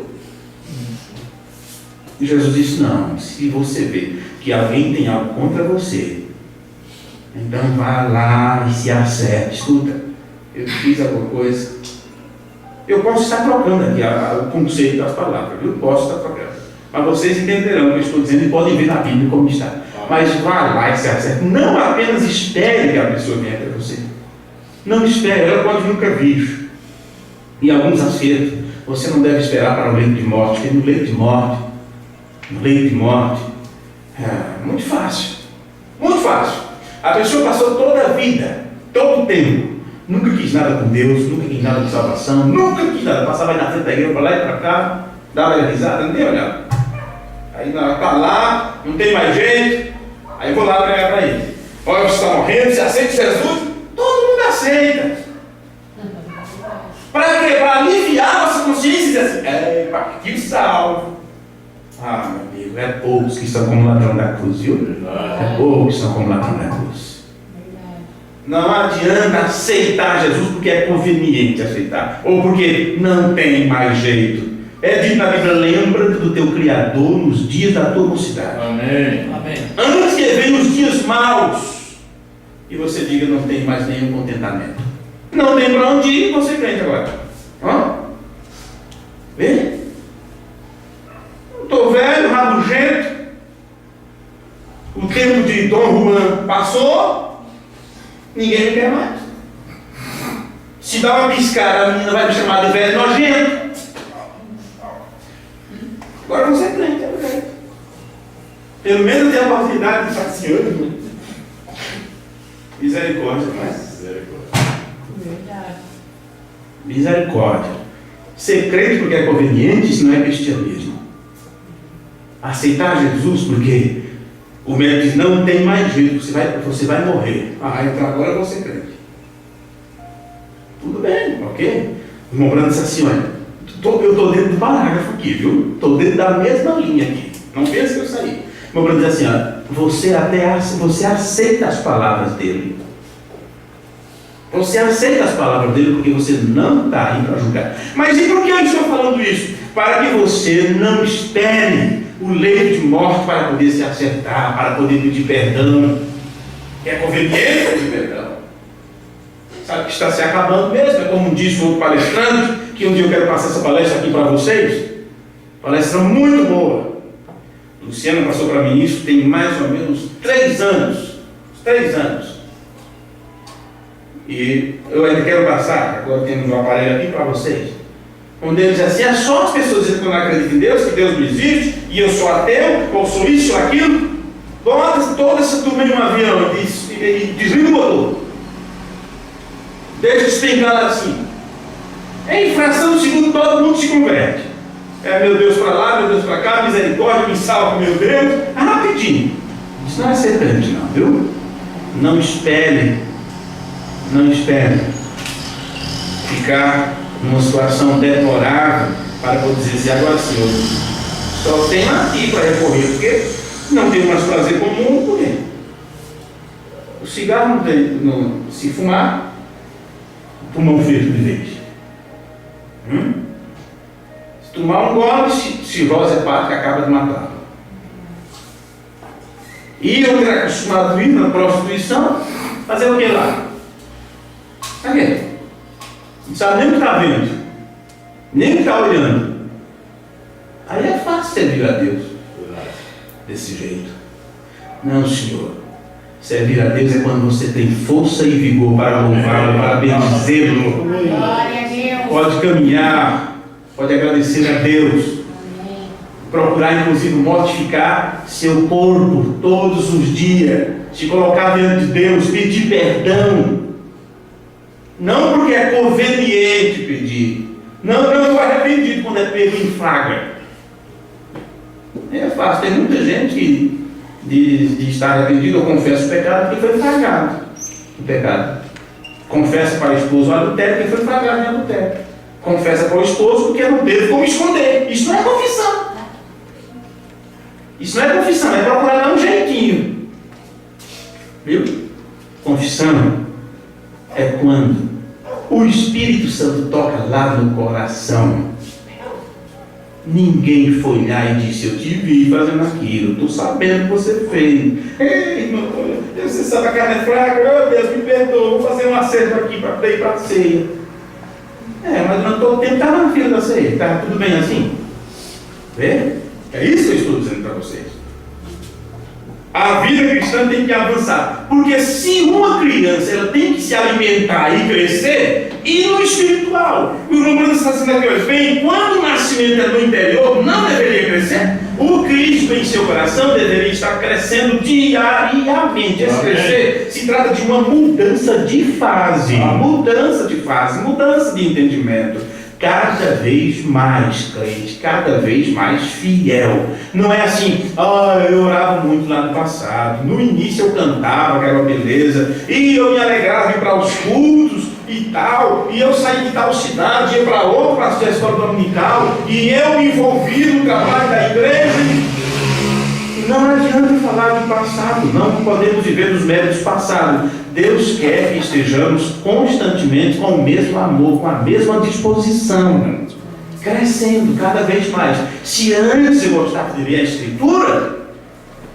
E Jesus disse: não, se você vê que alguém tem algo contra você, então vá lá e se acerte. Escuta, eu fiz alguma coisa, eu posso estar trocando aqui o conceito das palavras, eu posso estar trocando, mas vocês entenderão o que eu estou dizendo e podem ver na Bíblia como está. Mas vá lá e se acerte. Não apenas espere que a pessoa venha para você, não espere, ela pode nunca vir. E alguns acertos você não deve esperar para o leito de morte, porque no leito de morte, muito fácil, muito fácil. A pessoa passou toda a vida, todo o tempo, nunca quis nada com Deus, nunca quis nada com salvação, nunca quis nada, passava aí na frente da igreja, para lá e para cá, dava risada, não tem olhado. Aí está lá, não tem mais jeito, aí vou lá pregar para ele. Olha, você está morrendo, você aceita Jesus? Todo mundo aceita. Para quê? Para aliviar a nossa consciência e dizer assim: que salvo. Meu amigo, é poucos que estão como ladrão da cruz, viu? É poucos que estão como ladrão da cruz. Não adianta aceitar Jesus porque é conveniente aceitar, ou porque não tem mais jeito. É dito na Bíblia: lembra-te do teu Criador nos dias da tua mocidade. Amém. Antes que venham os dias maus e você diga: não tem mais nenhum contentamento, não tem para onde ir, você crente agora. Vê? Estou velho, rabugento, o tempo de Dom Juan passou, ninguém me quer mais. Se dá uma piscada, a menina vai me chamar de velho nojento. Agora você é crente, é verdade. Pelo menos eu tenho a oportunidade de falar assim: misericórdia, mas misericórdia. Ser crente porque é conveniente, isso não é cristianismo. Aceitar Jesus porque o médico diz: não tem mais jeito, você vai morrer. Então agora eu vou ser crente. Tudo bem, ok? O irmão Brando disse assim: olha, eu estou dentro do parágrafo aqui, viu? Estou dentro da mesma linha aqui. Não pense que eu saí. O irmão Brando diz assim: olha, você aceita as palavras dele. Você aceita as palavras dele porque você não está aí para julgar. Mas e por que eu estou falando isso? Para que você não espere o leito de morte para poder se acertar, para poder pedir perdão. É conveniente pedir perdão. Sabe que está se acabando mesmo. É como disse o outro palestrante, que um dia eu quero passar essa palestra aqui para vocês. Palestra muito boa. Luciano passou para mim isso tem mais ou menos 3 anos. 3 anos. E eu ainda quero passar, agora temos um aparelho aqui para vocês, onde ele diz assim: é só as pessoas dizendo que eu não acredito em Deus, que Deus não existe, e eu sou ateu, ou sou isso ou aquilo. Bota toda essa turma em um avião e desliga o motor. Deixa despencar lá de cima. Em fração de segundo todo mundo se converte. Meu Deus para lá, meu Deus para cá, misericórdia, me salva, meu Deus. Rapidinho. Isso não é ser crente não, viu? Não espere ficar numa situação deplorável para poder dizer assim: agora sim, Só tem aqui para recorrer, porque não tem mais prazer comum, por quê? O cigarro não tem, se fumar, o pulmão feito de vez. Se tomar um gole, cirrose hepática acaba de matá-lo. E eu ter acostumado a ir na prostituição, fazer o que lá? Pra quê? Não sabe nem o que está vendo, nem o que está olhando. Aí é fácil servir a Deus desse jeito. Não, Senhor. Servir a Deus é quando você tem força e vigor para louvá-lo, para bendizê-lo. Glória a Deus. Pode caminhar, pode agradecer a Deus. Procurar, inclusive, mortificar seu corpo todos os dias. Se colocar diante de Deus, pedir perdão. Não porque é conveniente pedir. Não, estou arrependido quando é pego em flagra. É fácil, tem muita gente que de estar arrependido, eu confesso o pecado porque foi flagrado. O pecado. Confessa para o esposo o adultério porque foi flagrado em adultério. Confessa para o esposo porque não teve como esconder. Isso não é confissão. Isso não é confissão, é procurar dar um jeitinho. Viu? Confissão é quando o Espírito Santo toca lá no coração. Ninguém foi lá e disse: eu te vi fazendo aquilo, estou sabendo o que você fez. Ei, irmão, você sabe que a carne é fraca, meu Deus, me perdoa, vou fazer um acerto aqui para ir para a ceia. Mas durante todo o tempo estava na fila da ceia, estava tudo bem assim? Vê? É isso que eu estou dizendo para vocês. A vida cristã tem que avançar, porque se uma criança ela tem que se alimentar e crescer, e no espiritual, o Romanos está dizendo aqui hoje, bem, quando o nascimento é no interior, não deveria crescer, o Cristo em seu coração deveria estar crescendo diariamente. Esse crescer se trata de uma mudança de fase, mudança de entendimento. Cada vez mais crente, cada vez mais fiel. Não é assim, eu orava muito lá no passado, no início eu cantava, que era uma beleza, e eu me alegrava ir para os cultos e tal, e eu saí de tal cidade, ia para outra, para a escola dominical, e eu me envolvi no trabalho da igreja. Não adianta falar do passado, não podemos viver dos méritos passados. Deus quer que estejamos constantemente com o mesmo amor, com a mesma disposição, crescendo cada vez mais. Se antes eu gostasse de ler a Escritura,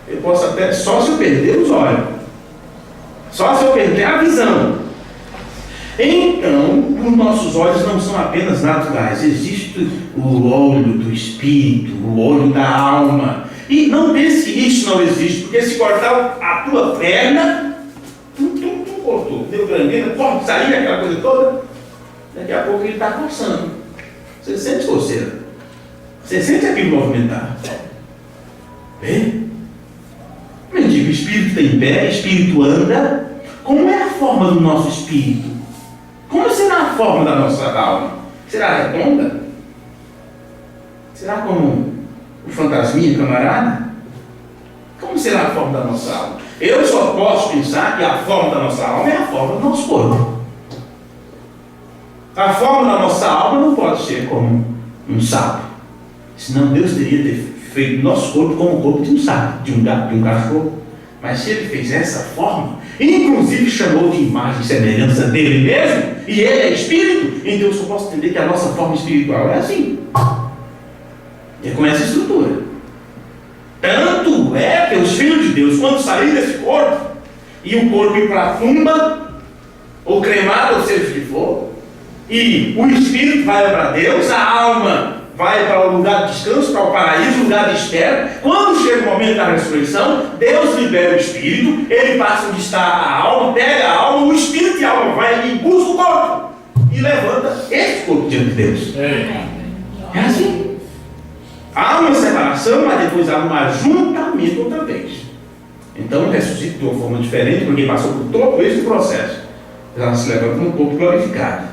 eu posso até, só se eu perder os olhos, só se eu perder a visão. Então, os nossos olhos não são apenas naturais, existe o olho do Espírito, o olho da alma. E não pense que isso não existe, porque se cortar a tua perna, cortou, deu gangrena, corta, sair aquela coisa toda, daqui a pouco ele está coçando. Você sente coceira, você sente aquilo movimentar. Vê? Mendigo, o espírito está em pé, o espírito anda. Como é a forma do nosso espírito? Como será a forma da nossa alma? Será redonda? Será como o fantasminha, camarada? Como será a forma da nossa alma? Eu só posso pensar que a forma da nossa alma é a forma do nosso corpo. A forma da nossa alma não pode ser como um sapo. Senão Deus teria feito nosso corpo como o corpo de um sapo, de um gato, de um cachorro. Mas se Ele fez essa forma, inclusive chamou de imagem e semelhança dele mesmo, e Ele é Espírito, então eu só posso entender que a nossa forma espiritual é assim. É com essa estrutura. Tanto é que os filhos de Deus, quando saírem desse corpo, e o corpo ir para a tumba, ou cremado, ou seja o que for, e o espírito vai para Deus, a alma vai para o lugar de descanso, para o paraíso, lugar de espera. Quando chega o momento da ressurreição, Deus libera o espírito, ele passa onde está a alma, pega a alma, o espírito e a alma vai e busca o corpo, e levanta esse corpo diante de Deus. É assim. Há uma separação, mas depois há um ajuntamento outra vez. Então ressuscita de uma forma diferente, porque passou por todo esse processo. Ela se levanta num corpo glorificado.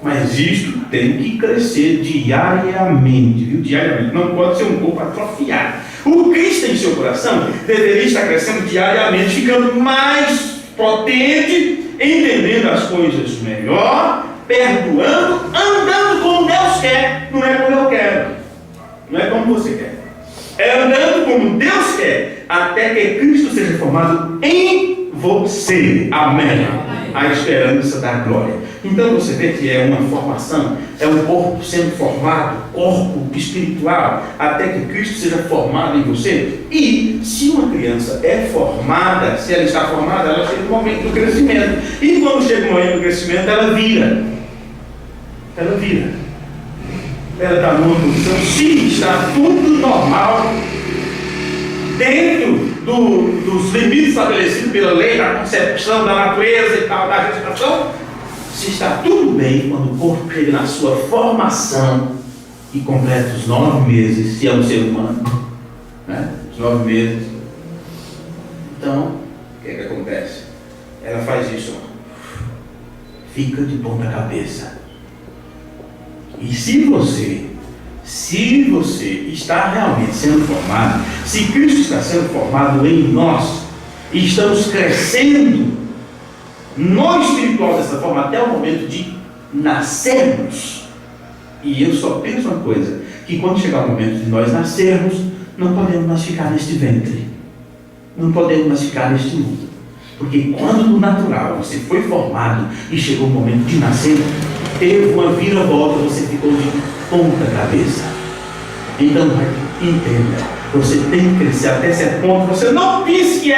Mas isto tem que crescer diariamente, viu? Diariamente. Não pode ser um corpo atrofiado. O Cristo em seu coração deveria estar crescendo diariamente, ficando mais potente, entendendo as coisas melhor, perdoando, andando como Deus quer, não é como eu quero. Não é como você quer. É andando como Deus quer, até que Cristo seja formado em você. Amém. A esperança da glória. Então você vê que é uma formação, é um corpo sendo formado, corpo espiritual, até que Cristo seja formado em você. E se uma criança é formada, se ela está formada, ela chega no momento do crescimento. E quando chega o momento do crescimento, ela vira. Ela vira. Ela está numa condição, se está tudo normal, dentro dos limites estabelecidos pela lei, da concepção da natureza e tal, da gestação, se está tudo bem quando o corpo chega na sua formação e completa os 9 meses, se é um ser humano, né? Os 9 meses. Então, o que acontece? Ela faz isso, fica de ponta cabeça. E se você está realmente sendo formado, se Cristo está sendo formado em nós, e estamos crescendo no espiritual dessa forma, até o momento de nascermos, e eu só penso uma coisa, que quando chegar o momento de nós nascermos, não podemos mais ficar neste ventre, não podemos mais ficar neste mundo, porque quando no natural você foi formado e chegou o momento de nascer, teve uma viravolta, você ficou de ponta cabeça. Então, entenda, você tem que crescer até certo ponto. Você não pense que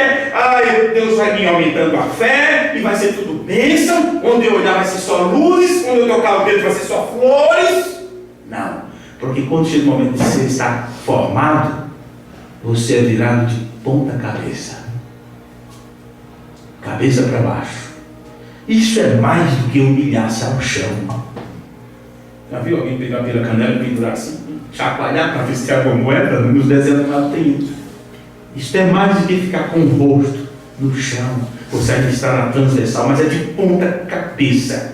Deus vai vir aumentando a fé e vai ser tudo bênção. Onde eu olhar vai ser só luzes, onde eu tocar o dedo vai ser só flores. Não, porque quando chega o momento de você estar formado, você é virado de ponta cabeça, cabeça para baixo. Isso é mais do que humilhar-se ao chão. Já viu alguém pegar pela canela e pendurar assim, chacoalhar para ver se tem alguma moeda? Nos desenhos animados tem isso. Isso é mais do que ficar com o rosto no chão. Você ainda está na transversal, mas é de ponta cabeça,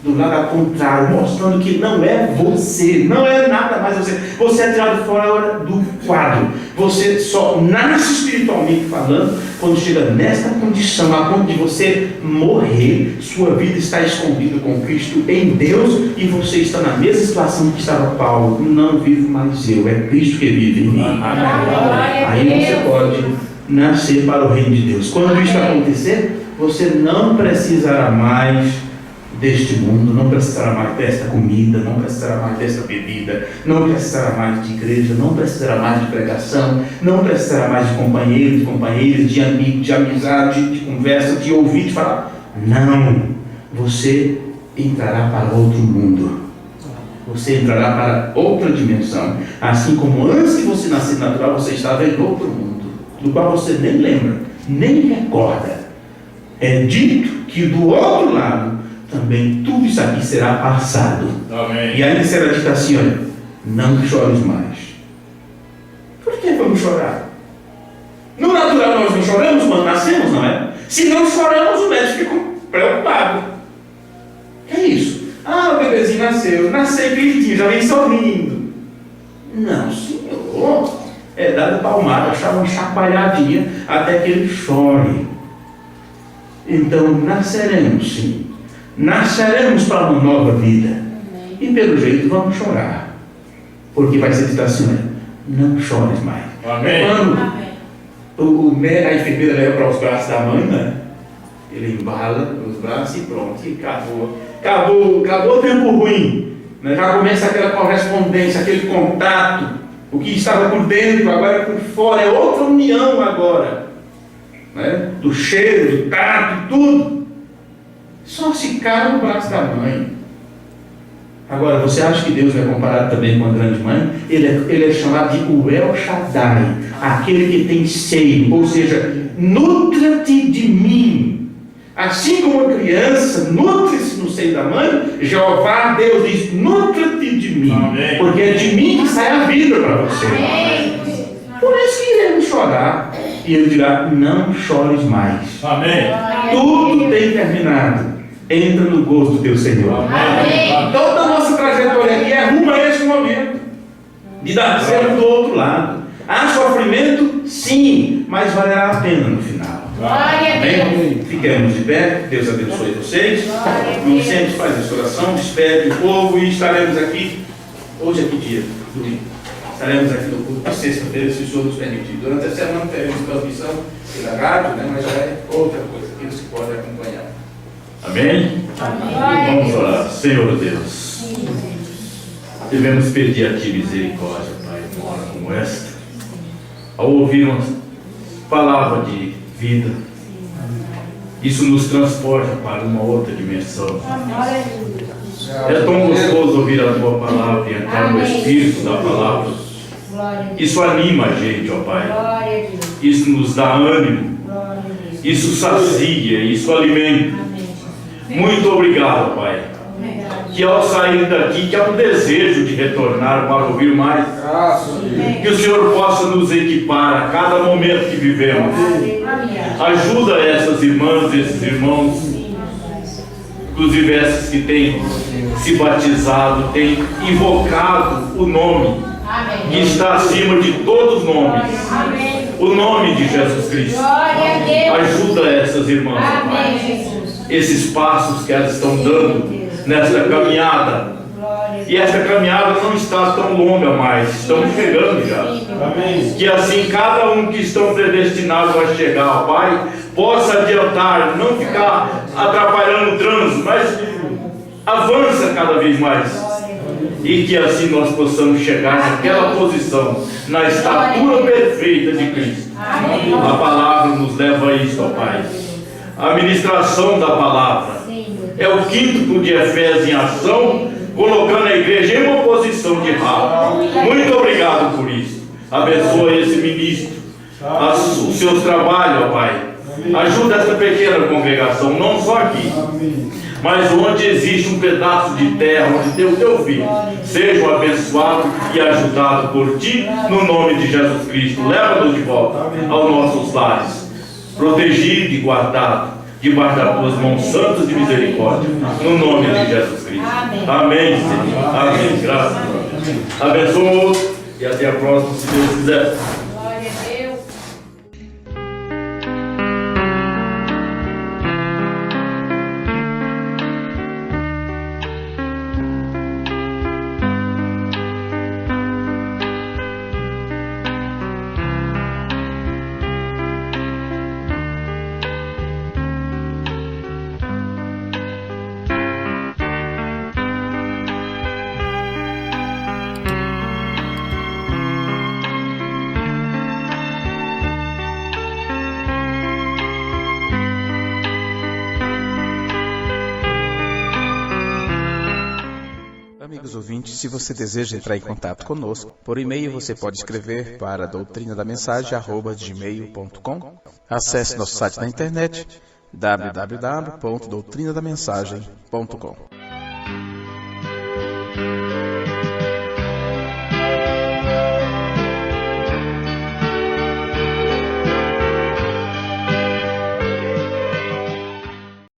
do lado ao contrário, mostrando que não é você, não é nada mais você. Você é tirado fora do quadro. Você só nasce espiritualmente falando quando chega nesta condição, a ponto de você morrer. Sua vida está escondida com Cristo em Deus e você está na mesma situação que estava Paulo. Não vivo mais eu, é Cristo que vive em mim. Aí você pode nascer para o reino de Deus. Quando isso acontecer, você não precisará mais deste mundo, não precisará mais desta comida, não precisará mais desta bebida, não precisará mais de igreja, não precisará mais de pregação, não precisará mais de companheiros, de companheiras, de amigos, de amizade, de conversa, de ouvir, de falar. Não, você entrará para outro mundo, você entrará para outra dimensão, assim como antes de você nascer natural, você estava em outro mundo, do qual você nem lembra, nem recorda. É dito que do outro lado também tudo isso aqui será passado. Amém. E ainda será dito assim, olha, não chores mais. Por que vamos chorar? No natural nós não choramos quando nascemos, não é? Se não choramos, o médico fica preocupado. Que é isso? O bebezinho nasceu queridinho, já vem sorrindo. Não, senhor. É dada palmada, uma chacoalhadinha até que ele chore. Então nasceremos, sim. Nasceremos para uma nova vida. Amém. E pelo jeito vamos chorar. Porque vai ser dito assim, não chores mais. Amém. Quando a enfermeira leva para os braços da mãe, né? Ele embala os braços e pronto. E acabou o tempo ruim. Né? Já começa aquela correspondência, aquele contato. O que estava por dentro, agora por fora. É outra união agora. Né? Do cheiro, do tato, tudo. Só se cai no braço da mãe. Agora, você acha que Deus é comparado também com a grande mãe? Ele é chamado de o El Shaddai, aquele que tem seio, ou seja, nutra-te de mim. Assim como a criança nutre-se no seio da mãe, Jeová, Deus diz, nutra-te de mim. Amém. Porque é de mim que sai a vida para você. Amém. Por isso que iremos chorar. E ele dirá, não chores mais. Amém. Tudo tem terminado. Entra no gozo do teu Senhor. Amém. Toda a nossa trajetória aqui é rumo a esse momento de dar certo do outro lado. Há sofrimento? Sim, mas valerá a pena no final. Amém? Fiquemos de pé, Deus abençoe vocês. Não sempre faz essa oração, despede o povo e estaremos aqui. Hoje é que dia? Domingo. Estaremos aqui no culto de sexta-feira, se o Senhor nos permitir. Durante a semana teremos transmissão pela rádio, né? Mas já é outra coisa, aqueles que podem acompanhar. Amém? Amém. Vamos orar. Senhor Deus, devemos pedir a Ti misericórdia, Pai, numa hora como esta, ao ouvir uma palavra de vida. Isso nos transporta para uma outra dimensão. É tão gostoso ouvir a Tua palavra e entrar no Espírito da palavra. Isso anima a gente, ó Pai. Isso nos dá ânimo. Isso sacia, isso alimenta. Muito obrigado, Pai. Que ao sair daqui, que há um desejo de retornar para ouvir mais. Que o Senhor possa nos equipar a cada momento que vivemos. Ajuda essas irmãs e esses irmãos, inclusive esses que têm se batizado, têm invocado o nome que está acima de todos os nomes, o nome de Jesus Cristo. Ajuda essas irmãs, Pai, esses passos que elas estão dando nesta caminhada. E essa caminhada não está tão longa mais, estamos chegando já. Amém. Que assim cada um que estão predestinados a chegar, Pai, possa adiantar, não ficar atrapalhando o trânsito, mas avança cada vez mais. E que assim nós possamos chegar naquela posição, na estatura perfeita de Cristo. A palavra nos leva a isso, ó Pai. A ministração da palavra é o quinto de Efésios em ação, colocando a igreja em uma posição de ralo. Muito obrigado por isso. Abençoa esse ministro, os seus trabalhos, ó Pai. Ajuda essa pequena congregação, não só aqui, mas onde existe um pedaço de terra, onde tem o Teu Filho. Sejam abençoados e ajudados por Ti, no nome de Jesus Cristo. Leva-nos de volta aos nossos lares, protegido e guardado debaixo das Tuas mãos santas de misericórdia, no nome de Jesus Cristo. Amém, Senhor. Amém. Graças a Deus. Abençoa e até a próxima, se Deus quiser. Glória a Deus. Amigos ouvintes, se você deseja entrar em contato conosco, por e-mail você pode escrever para doutrinadamensagem@gmail.com. Acesse nosso site na internet www.doutrinadamensagem.com.